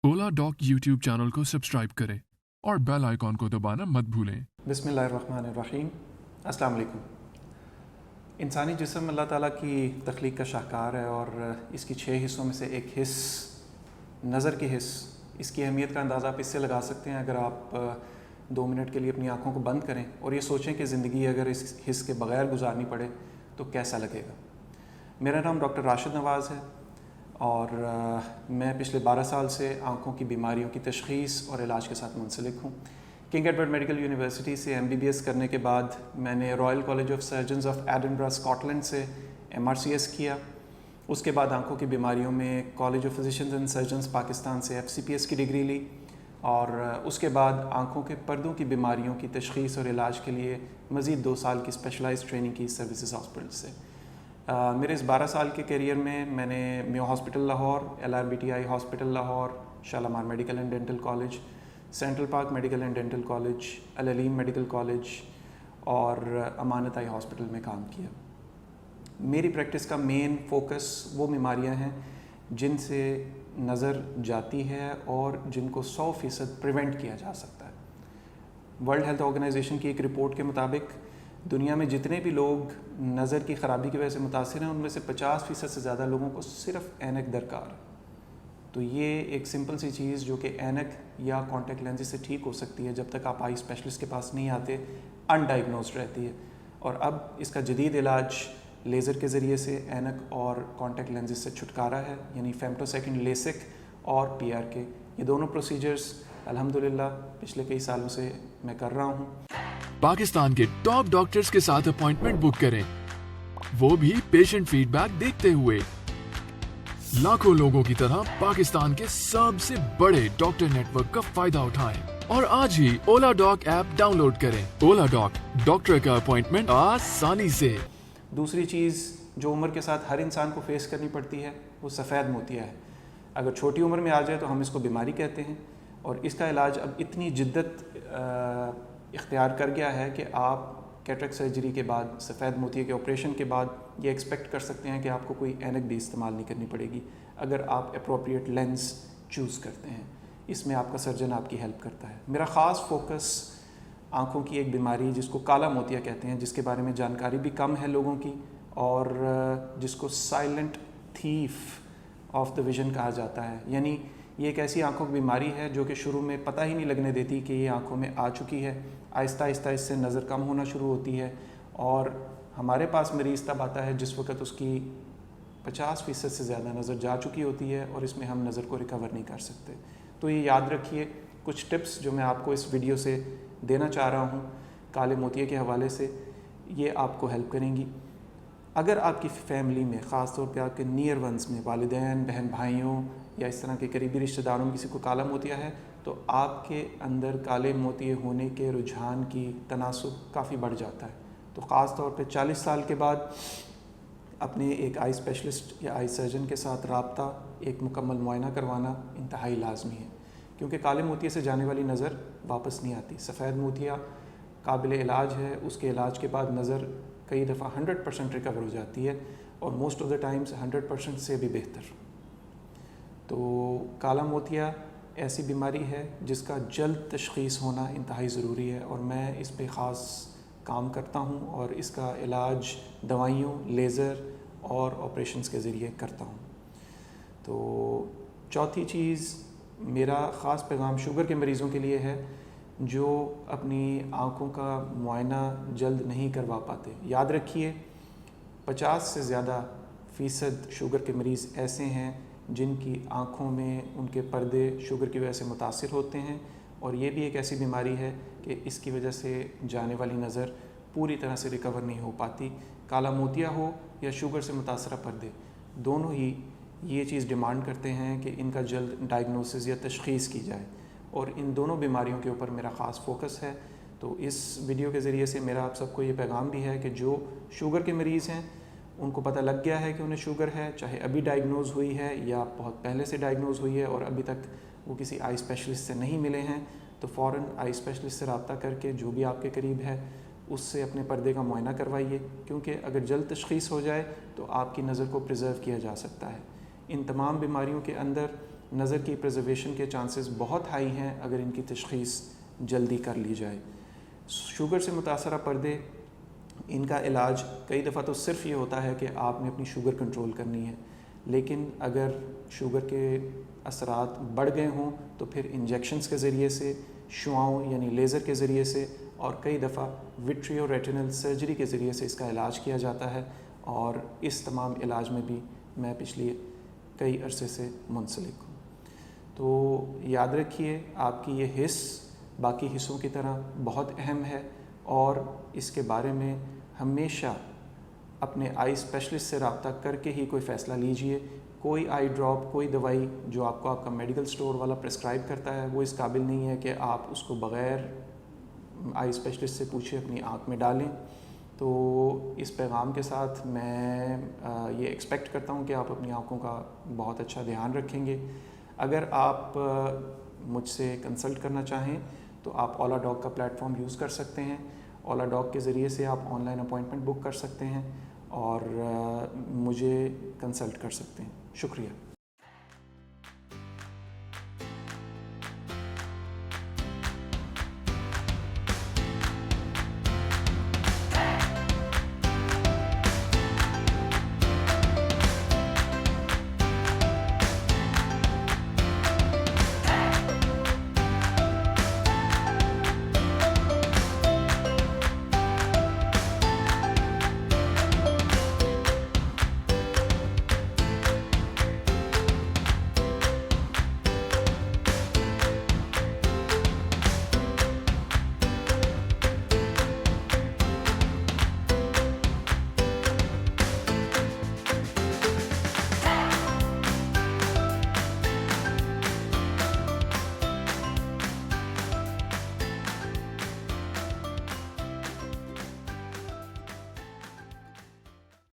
ओला dock YouTube channel को subscribe करें और बेल आइकॉन को दबाना मत भूलें। बिस्मिल्लाहिर्रहमानिर्रहीम। अस्सलाम वालेकुम। इंसानी जिस्म अल्लाह ताला की तख्लीक का शाहकार है और इसकी 6 हिस्सों में से एक हिस्स नज़र की हिस्स, इसकी अहमियत का अंदाज़ा आप इससे लगा सकते हैं अगर आप 2 मिनट के लिए अपनी आँखों को बंद करें और ये सोचें कि ज़िंदगी अगर इस हिस्स के बग़ैर गुजारनी पड़े तो कैसा लगेगा। मेरा नाम डॉक्टर राशिद नवाज़ है और मैं पिछले 12 साल से आँखों की बीमारियों की तशख़ीस और इलाज के साथ मुंसलिक हूँ। किंग एडवर्ड मेडिकल यूनिवर्सिटी से MBBS करने के बाद मैंने royal college of surgeons of Edinburgh Scotland से MRCS किया। उसके बाद आँखों की बीमारियों में college of physicians and surgeons Pakistan से FCPS की डिग्री ली और उसके बाद आँखों के पर्दों की बीमारियों की तशख़ीस और इलाज के लिए मज़ीद 2 साल की स्पेशलाइज्ड ट्रेनिंग की सर्विसेज हॉस्पिटल से। मेरे इस 12 साल के करियर में मैंने Mayo hospital Lahore, LRBTI hospital Lahore, Shalamar medical and dental college, central park medical and dental college, Al Aleem medical college और अमानत आई हॉस्पिटल में काम किया। मेरी प्रैक्टिस का मेन फोकस वो बीमारियां हैं जिनसे नज़र जाती है और जिनको 100% प्रिवेंट किया जा सकता है। वर्ल्ड हेल्थ ऑर्गेनाइजेशन की एक रिपोर्ट के मुताबिक दुनिया में जितने भी लोग नज़र की ख़राबी की वजह से मुतासिर हैं उनमें से 50% से ज़्यादा लोगों को सिर्फ ऐनक दरकार है। तो ये एक सिंपल सी चीज़ जो कि ऐनक या कॉन्टैक्ट लेंसेज से ठीक हो सकती है जब तक आप आई स्पेशलिस्ट के पास नहीं आते, अनडायग्नोज्ड रहती है। और अब इसका जदीद इलाज लेज़र के ज़रिए से ऐनक और कॉन्टैक्ट लेंसेज से छुटकारा है, यानी फेम्टोसेकंड लेसिक और PRK। ये दोनों प्रोसीजर्स अल्हम्दुलिल्लाह पिछले कई सालों से मैं कर रहा हूँ। पाकिस्तान के टॉप डॉक्टर्स के साथ अपॉइंटमेंट बुक करें, वो भी पेशेंट फीडबैक देखते हुए। लाखों लोगों की तरह पाकिस्तान के सबसे बड़े डॉक्टर नेटवर्क का फायदा उठाएं और आज ही ओला डॉक ऐप डाउनलोड करें। ओला डॉक, डॉक्टर का अपॉइंटमेंट आसानी से। दूसरी चीज़ जो उम्र के साथ हर इंसान को फेस करनी पड़ती है वो सफ़ेद मोतिया है। अगर छोटी उम्र में आ जाए तो हम इसको बीमारी कहते हैं और इसका इलाज अब इतनी जिद्दत इख्तियार कर गया है कि आप कैटरेक्ट सर्जरी के बाद, सफ़ेद मोतिये के ऑपरेशन के बाद ये एक्सपेक्ट कर सकते हैं कि आपको कोई ऐनक भी इस्तेमाल नहीं करनी पड़ेगी अगर आप अप्रोप्रिएट लेंस चूज़ करते हैं। इसमें आपका सर्जन आपकी हेल्प करता है। मेरा ख़ास फोकस आँखों की एक बीमारी जिसको काला मोतिया कहते हैं, जिसके बारे में जानकारी भी कम है लोगों की और जिसको silent thief of the vision कहा जाता है। यानी ये एक ऐसी आँखों की बीमारी है जो कि शुरू में पता ही नहीं लगने देती कि ये आँखों में आ चुकी है। आहिस्ता आहिस्ता इससे नज़र कम होना शुरू होती है और हमारे पास मरीज़ तब आता है जिस वक्त उसकी 50% से ज़्यादा नज़र जा चुकी होती है और इसमें हम नज़र को रिकवर नहीं कर सकते। तो ये याद रखिए, कुछ टिप्स जो मैं आपको इस वीडियो से देना चाह रहा हूँ काले मोतिये के हवाले से, ये आपको हेल्प करेंगी। अगर आपकी फैमिली में, ख़ास तौर पे आपके नियर वंस में, वालिदैन, बहन भाइयों या इस तरह के करीबी रिश्तेदारों में किसी को काला मोतिया है तो आपके अंदर काले मोतिये होने के रुझान की तनासुब काफ़ी बढ़ जाता है। तो ख़ास तौर पे 40 साल के बाद अपने एक आई स्पेशलिस्ट या आई सर्जन के साथ रब्ता, एक मुकम्मल मुआयना करवाना इंतहाई लाजमी है, क्योंकि काले मोतिये से जाने वाली नज़र वापस नहीं आती। सफ़ेद मोतिया काबिल इलाज है, उसके इलाज के बाद नज़र कई दफ़ा 100% रिकवर हो जाती है और मोस्ट ऑफ द टाइम्स 100% से भी बेहतर। तो काला मोतिया ऐसी बीमारी है जिसका जल्द तशख़ीस होना इंतहाई ज़रूरी है और मैं इस पे ख़ास काम करता हूँ और इसका इलाज दवाइयों, लेज़र और ऑपरेशंस के ज़रिए करता हूँ। तो चौथी चीज़, मेरा ख़ास पैगाम शुगर के मरीज़ों के लिए है जो अपनी आँखों का मुआयना जल्द नहीं करवा पाते। याद रखिए 50 से ज़्यादा फ़ीसद शुगर के मरीज़ ऐसे हैं जिनकी आँखों में उनके पर्दे शुगर की वजह से मुतासिर होते हैं और ये भी एक ऐसी बीमारी है कि इसकी वजह से जाने वाली नज़र पूरी तरह से रिकवर नहीं हो पाती। काला मोतिया हो या शुगर से मुतासरा पर्दे, दोनों ही ये चीज़ डिमांड करते हैं कि इनका जल्द डायग्नोसिस या तशख़ीस की जाए और इन दोनों बीमारियों के ऊपर मेरा ख़ास फोकस है। तो इस वीडियो के ज़रिए से मेरा आप सबको ये पैगाम भी है कि जो शुगर के मरीज़ हैं उनको पता लग गया है कि उन्हें शुगर है, चाहे अभी डायग्नोज़ हुई है या बहुत पहले से डायग्नोज़ हुई है और अभी तक वो किसी आई स्पेशलिस्ट से नहीं मिले हैं, तो फ़ौरन आई स्पेशलिस्ट से रब्ता करके जो भी आपके करीब है उससे अपने पर्दे का मुआयना करवाइए, क्योंकि अगर जल्द तशख़ीस हो जाए तो आपकी नज़र को प्रिजर्व किया जा सकता है। इन तमाम बीमारियों के अंदर نظر کی پریزرویشن کے چانسز بہت ہائی ہیں اگر ان کی تشخیص جلدی کر لی جائے۔ شوگر سے متاثرہ پردے، ان کا علاج کئی دفعہ تو صرف یہ ہوتا ہے کہ آپ نے اپنی شوگر کنٹرول کرنی ہے، لیکن اگر شوگر کے اثرات بڑھ گئے ہوں تو پھر انجیکشنز کے ذریعے سے، شعاؤں یعنی لیزر کے ذریعے سے، اور کئی دفعہ وٹریو ریٹینل سرجری کے ذریعے سے اس کا علاج کیا جاتا ہے، اور اس تمام علاج میں بھی میں پچھلی کئی عرصے سے منسلک ہوں۔ تو یاد رکھیے آپ کی یہ حص باقی حصوں کی طرح بہت اہم ہے، اور اس کے بارے میں ہمیشہ اپنے آئی اسپیشلسٹ سے رابطہ کر کے ہی کوئی فیصلہ لیجئے۔ کوئی آئی ڈراپ، کوئی دوائی جو آپ کو آپ کا میڈیکل سٹور والا پرسکرائب کرتا ہے وہ اس قابل نہیں ہے کہ آپ اس کو بغیر آئی اسپیشلسٹ سے پوچھے اپنی آنکھ میں ڈالیں۔ تو اس پیغام کے ساتھ میں یہ ایکسپیکٹ کرتا ہوں کہ آپ اپنی آنکھوں کا بہت اچھا دھیان رکھیں گے۔ اگر آپ مجھ سے کنسلٹ کرنا چاہیں تو آپ اولا ڈاگ کا پلیٹ فارم یوز کر سکتے ہیں۔ اولا ڈاگ کے ذریعے سے آپ آن لائن اپوائنٹمنٹ بک کر سکتے ہیں اور مجھے کنسلٹ کر سکتے ہیں۔ شکریہ۔